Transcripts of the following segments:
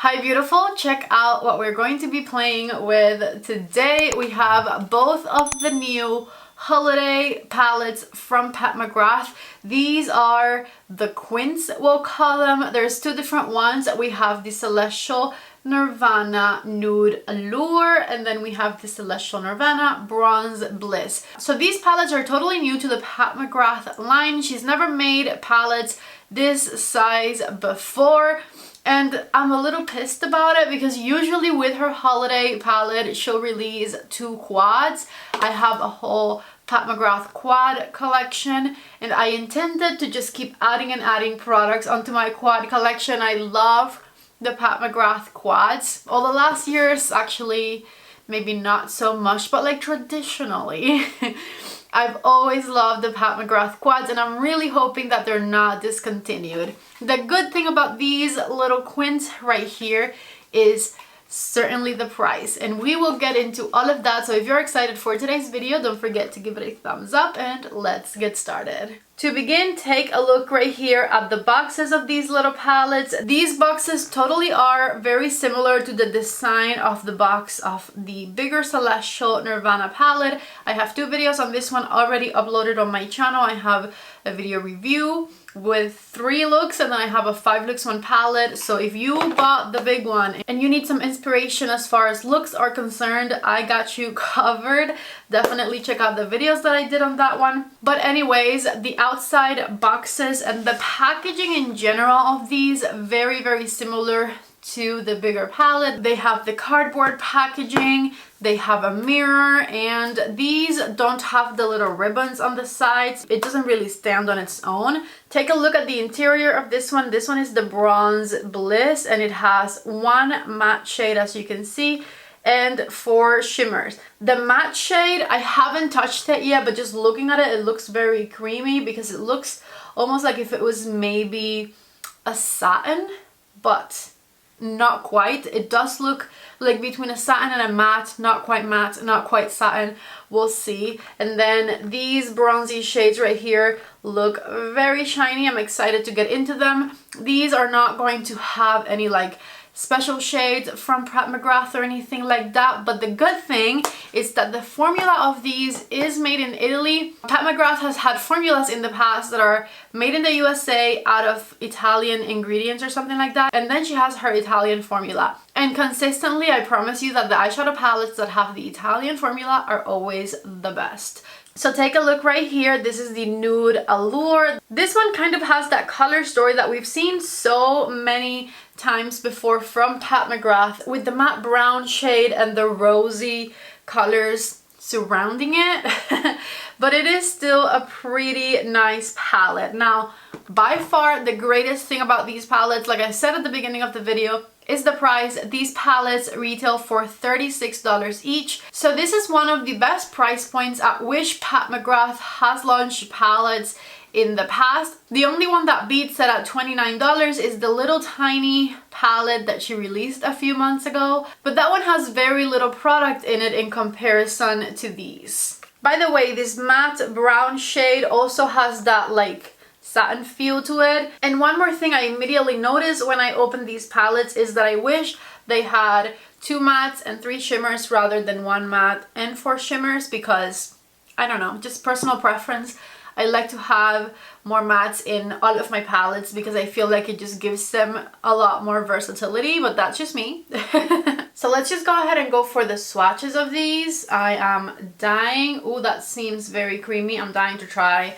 Hi beautiful, check out what we're going to be playing with today. We have both of the new holiday palettes from Pat McGrath. These are the Quints, we'll call them. There's two different ones. We have the Celestial Nirvana Nude Allure, and then we have the Celestial Nirvana Bronze Bliss. So these palettes are totally new to the Pat McGrath line. She's never made palettes this size before, and I'm a little pissed about it because usually with her holiday palette she'll release two quads. I have a whole Pat McGrath quad collection and I intended to just keep adding and adding products onto my quad collection. I love the Pat McGrath quads. All the last years, actually maybe not so much, but like traditionally I've always loved the Pat McGrath quads, and I'm really hoping that they're not discontinued. The good thing about these little Quints right here is certainly the price, and we will get into all of that. So if you're excited for today's video, don't forget to give it a thumbs up and let's get started. To begin, take a look right here at the boxes of these little palettes. These boxes totally are very similar to the design of the box of the bigger Celestial Nirvana palette. I have two videos on this one already uploaded on my channel. I have a video review with 3 looks, and then I have a 5 looks one palette. So if you bought the big one and you need some inspiration as far as looks are concerned, I got you covered. Definitely check out the videos that I did on that one. But anyways, the outside boxes and the packaging in general of these very similar to the bigger palette. They have the cardboard packaging, they have a mirror, and these don't have the little ribbons on the sides. It doesn't really stand on its own. Take a look at the interior of this one. This one is the Bronze Bliss, and it has 1 matte shade, as you can see, and 4 shimmers. The matte shade, I haven't touched it yet, but just looking at it, it looks very creamy because it looks almost like if it was maybe a satin, but not quite. It does look like between a satin and a matte, not quite satin. We'll see. And then these bronzy shades right here look very shiny. I'm excited to get into them. These are not going to have any like special shades from Pat McGrath or anything like that, but the good thing is that the formula of these is made in Italy. Pat McGrath has had formulas in the past that are made in the USA out of Italian ingredients or something like that, and then she has her Italian formula. And consistently, I promise you that the eyeshadow palettes that have the Italian formula are always the best. So take a look right here. This is the Nude Allure. This one kind of has that color story that we've seen so many times before from Pat McGrath, with the matte brown shade and the rosy colors surrounding it. But it is still a pretty nice palette. Now, by far the greatest thing about these palettes, like I said at the beginning of the video, is the price. These palettes retail for $36 each. So this is one of the best price points at which Pat McGrath has launched palettes in the past. The only one that beats it at $29 is the little tiny palette that she released a few months ago, but that one has very little product in it in comparison to these. By the way, this matte brown shade also has that like satin feel to it. And one more thing I immediately noticed when I opened these palettes is that I wish they had 2 mattes and 3 shimmers rather than 1 matte and 4 shimmers, because I don't know, just personal preference. I like to have more mattes in all of my palettes because I feel like it just gives them a lot more versatility, but that's just me. So let's just go ahead and go for the swatches of these. I am dying. Oh, that seems very creamy. I'm dying to try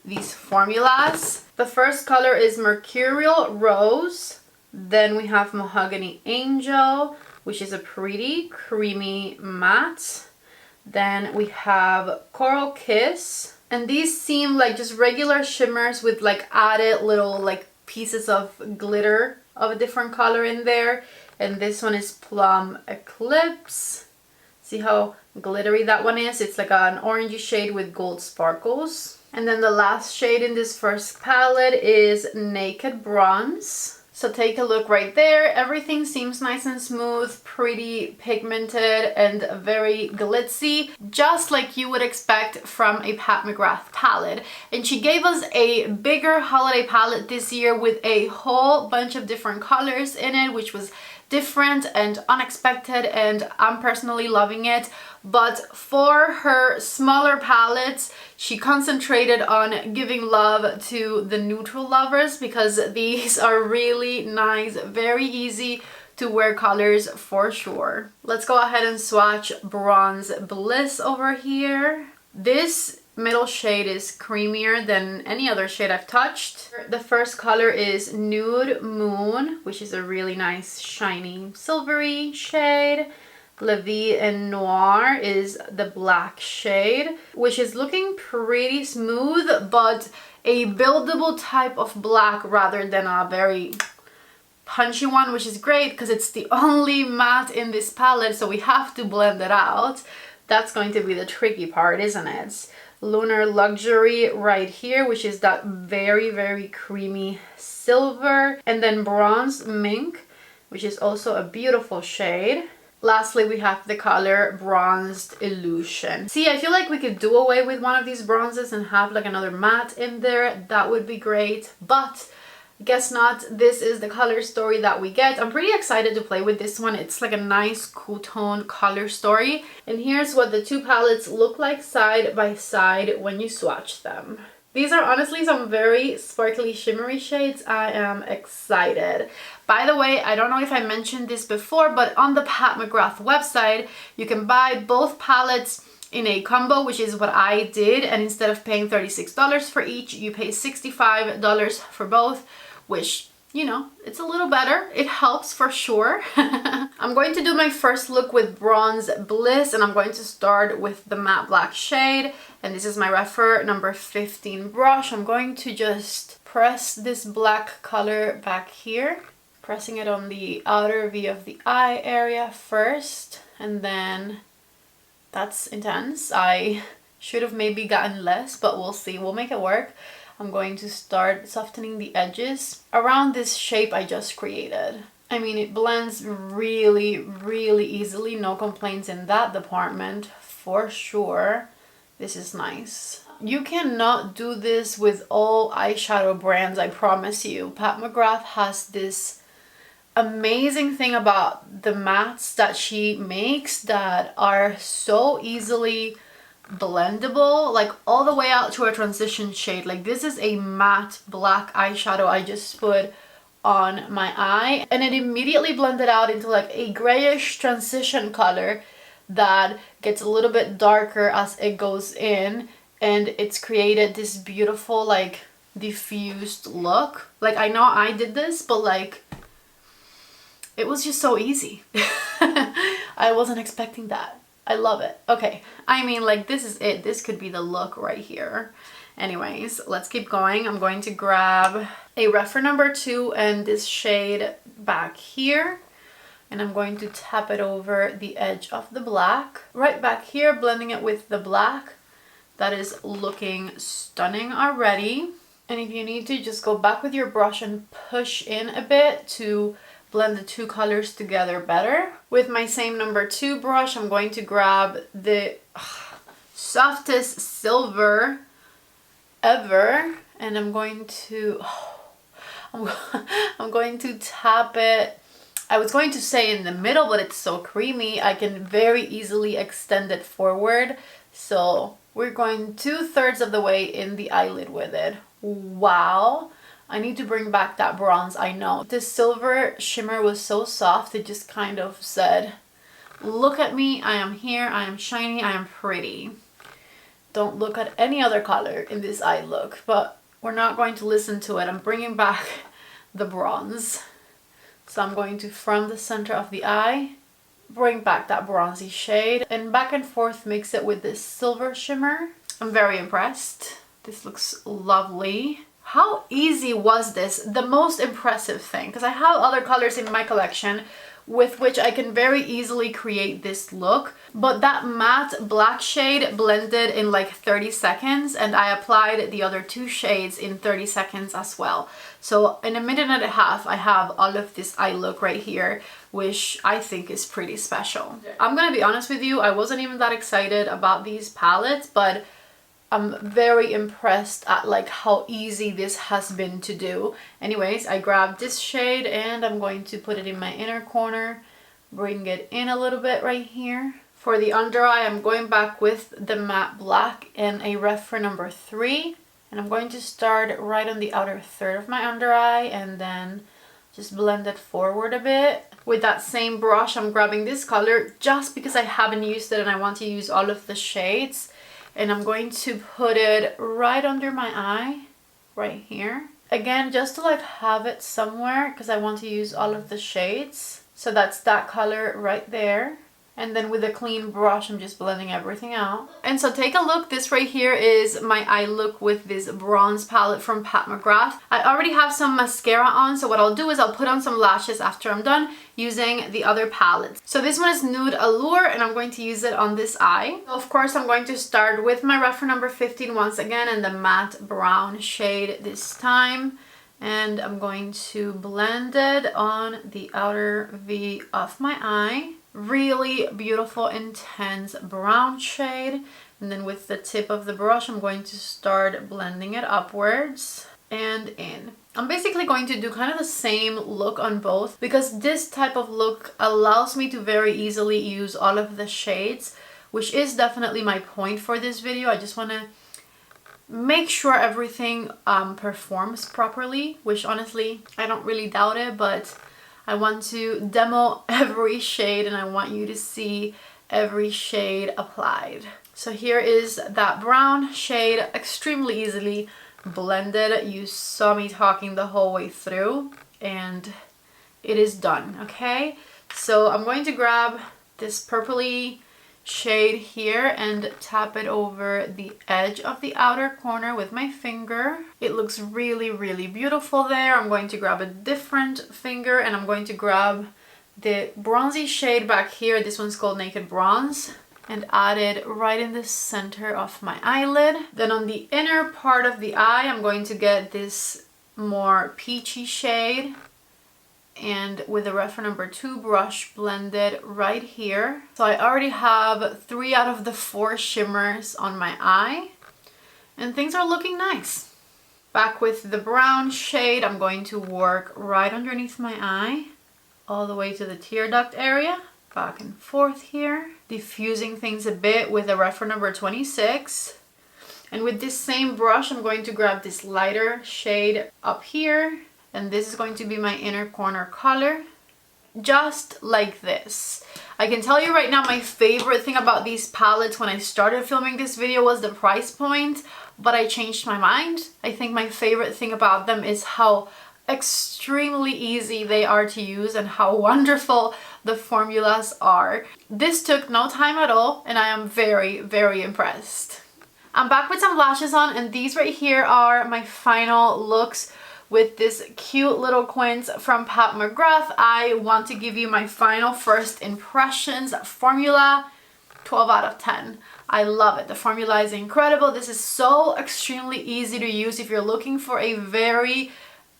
these formulas. The first color is Mercurial Rose. Then we have Mahogany Angel, which is a pretty creamy matte. Then we have Coral Kiss. And these seem like just regular shimmers with like added little like pieces of glitter of a different color in there. And this one is Plum Eclipse. See how glittery that one is? It's like an orangey shade with gold sparkles. And then the last shade in this first palette is Naked Bronze. So take a look right there. Everything seems nice and smooth, pretty pigmented, and very glitzy, just like you would expect from a Pat McGrath palette. And she gave us a bigger holiday palette this year with a whole bunch of different colors in it, which was different and unexpected, and I'm personally loving it. But for her smaller palettes, she concentrated on giving love to the neutral lovers, because these are really nice, very easy to wear colors for sure. Let's go ahead and swatch Bronze Bliss over here. This middle shade is creamier than any other shade I've touched. The first color is Nude Moon, which is a really nice shiny silvery shade. La Vie en Noir is the black shade, which is looking pretty smooth, but a buildable type of black rather than a very punchy one, which is great because it's the only matte in this palette, so we have to blend it out. That's going to be the tricky part, isn't it? Lunar Luxury right here, which is that very, very creamy silver. And then Bronze Mink, which is also a beautiful shade. Lastly, we have the color Bronzed Illusion. See, I feel like we could do away with one of these bronzes and have like another matte in there. That would be great, but guess not. This is the color story that we get. I'm pretty excited to play with this one. It's like a nice cool tone color story. And here's what the two palettes look like side by side when you swatch them. These are honestly some very sparkly shimmery shades. I am excited. By the way, I don't know if I mentioned this before, but on the Pat McGrath website, you can buy both palettes in a combo, which is what I did. And instead of paying $36 for each, you pay $65 for both, which, you know, it's a little better. It helps for sure. I'm going to do my first look with Bronze Bliss, and I'm going to start with the matte black shade. And this is my REPHR number 15 brush. I'm going to just press this black color back here, pressing it on the outer V of the eye area first, and then that's intense. I should have maybe gotten less, but we'll see. We'll make it work. I'm going to start softening the edges around this shape I just created. I mean, it blends really, really easily. No complaints in that department for sure. This is nice. You cannot do this with all eyeshadow brands, I promise you. Pat McGrath has this amazing thing about the mattes that she makes that are so easily blendable, like all the way out to a transition shade. Like this is a matte black eyeshadow I just put on my eye, and it immediately blended out into like a grayish transition color that gets a little bit darker as it goes in, and it's created this beautiful like diffused look. Like I know I did this, but like it was just so easy. I wasn't expecting that. I love it. Okay, I mean, like, this is it. This could be the look right here. Anyways, let's keep going. I'm going to grab a REPHR number 2 and this shade back here, and I'm going to tap it over the edge of the black right back here, blending it with the black. That is looking stunning already. And if you need to, just go back with your brush and push in a bit to blend the two colors together better. With my same number 2 brush, I'm going to grab the softest silver ever, and I'm going to I'm going to tap it. I was going to say in the middle, but it's so creamy I can very easily extend it forward. So we're going 2/3 of the way in the eyelid with it. Wow. I need to bring back that bronze, I know. This silver shimmer was so soft, it just kind of said, look at me, I am here, I am shiny, I am pretty. Don't look at any other color in this eye look, but we're not going to listen to it. I'm bringing back the bronze. So I'm going to, from the center of the eye, bring back that bronzy shade and back and forth mix it with this silver shimmer. I'm very impressed. This looks lovely. How easy was this? The most impressive thing, because I have other colors in my collection with which I can very easily create this look, but that matte black shade blended in like 30 seconds, and I applied the other 2 shades in 30 seconds as well. So in a minute and a half I have all of this eye look right here, which I think is pretty special. I'm gonna be honest with you, I wasn't even that excited about these palettes, but I'm very impressed at like how easy this has been to do. Anyways, I grabbed this shade and I'm going to put it in my inner corner, bring it in a little bit right here. For the under eye, I'm going back with the matte black and a REPHR number 3. And I'm going to start right on the outer third of my under eye and then just blend it forward a bit. With that same brush, I'm grabbing this color just because I haven't used it and I want to use all of the shades. And I'm going to put it right under my eye, right here. Again, just to like have it somewhere because I want to use all of the shades. So that's that color right there. And then with a clean brush, I'm just blending everything out. And so take a look. This right here is my eye look with this bronze palette from Pat McGrath. I already have some mascara on, so what I'll do is I'll put on some lashes after I'm done using the other palettes. So this one is Nude Allure, and I'm going to use it on this eye. Of course, I'm going to start with my REPHR number 15 once again in the matte brown shade this time. And I'm going to blend it on the outer V of my eye. Really beautiful, intense brown shade. And then with the tip of the brush, I'm going to start blending it upwards and in. I'm basically going to do kind of the same look on both because this type of look allows me to very easily use all of the shades, which is definitely my point for this video. I just want to make sure everything performs properly, which honestly, I don't really doubt it, but I want to demo every shade and I want you to see every shade applied. So here is that brown shade, extremely easily blended. You saw me talking the whole way through and it is done, okay? So I'm going to grab this purpley shade here and tap it over the edge of the outer corner with my finger. It looks really, really beautiful there. I'm going to grab a different finger and I'm going to grab the bronzy shade back here. This one's called Naked Bronze, and add it right in the center of my eyelid. Then on the inner part of the eye, I'm going to get this more peachy shade and with the REPHR number 2 brush blend it right here. So I already have 3 out of the 4 shimmers on my eye and things are looking nice. Back with the brown shade, I'm going to work right underneath my eye all the way to the tear duct area, back and forth here, diffusing things a bit with the REPHR number 26. And with this same brush, I'm going to grab this lighter shade up here. And this is going to be my inner corner color, just like this. I can tell you right now, my favorite thing about these palettes when I started filming this video was the price point, but I changed my mind. I think my favorite thing about them is how extremely easy they are to use and how wonderful the formulas are. This took no time at all and I am very, very impressed. I'm back with some lashes on and these right here are my final looks with this cute little quints from Pat McGrath. I want to give you my final first impressions. Formula, 12 out of 10. I love it. The formula is incredible. This is so extremely easy to use if you're looking for a very,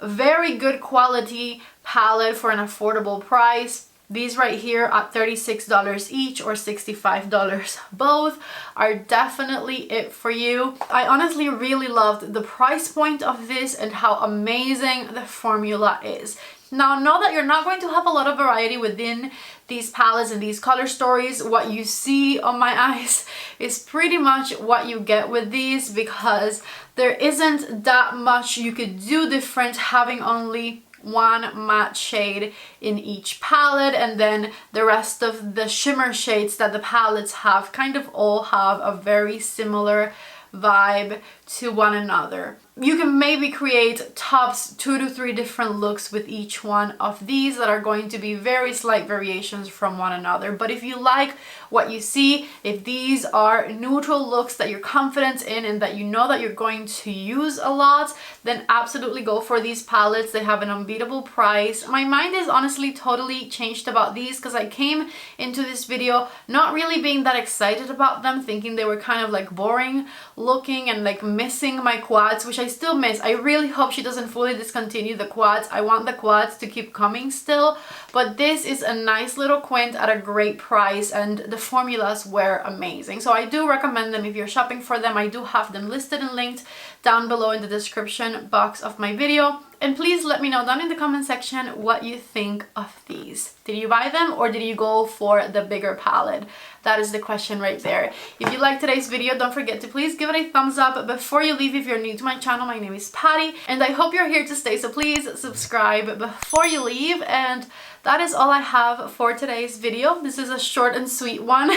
very good quality palette for an affordable price. These right here at $36 each or $65 both are definitely it for you. I honestly really loved the price point of this and how amazing the formula is. Now, know that you're not going to have a lot of variety within these palettes and these color stories. What you see on my eyes is pretty much what you get with these because there isn't that much you could do different having only one matte shade in each palette, and then the rest of the shimmer shades that the palettes have kind of all have a very similar vibe to one another. You can maybe create tops 2 to 3 different looks with each one of these that are going to be very slight variations from one another. But if you like what you see, if these are neutral looks that you're confident in and that you know that you're going to use a lot, then absolutely go for these palettes. They have an unbeatable price. My mind is honestly totally changed about these because I came into this video not really being that excited about them, thinking they were kind of like boring looking and like missing my quads, which I still miss. I really hope she doesn't fully discontinue the quads. I want the quads to keep coming still, but this is a nice little quint at a great price, and the formulas were amazing. So I do recommend them if you're shopping for them. I do have them listed and linked down below in the description box of my video. And please let me know down in the comment section what you think of these. Did you buy them or did you go for the bigger palette? That is the question right there. If you liked today's video, don't forget to please give it a thumbs up. Before you leave, if you're new to my channel, my name is Patty and I hope you're here to stay, so please subscribe before you leave. And that is all I have for today's video. This is a short and sweet one.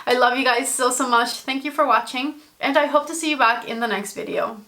I love you guys so much. Thank you for watching and I hope to see you back in the next video.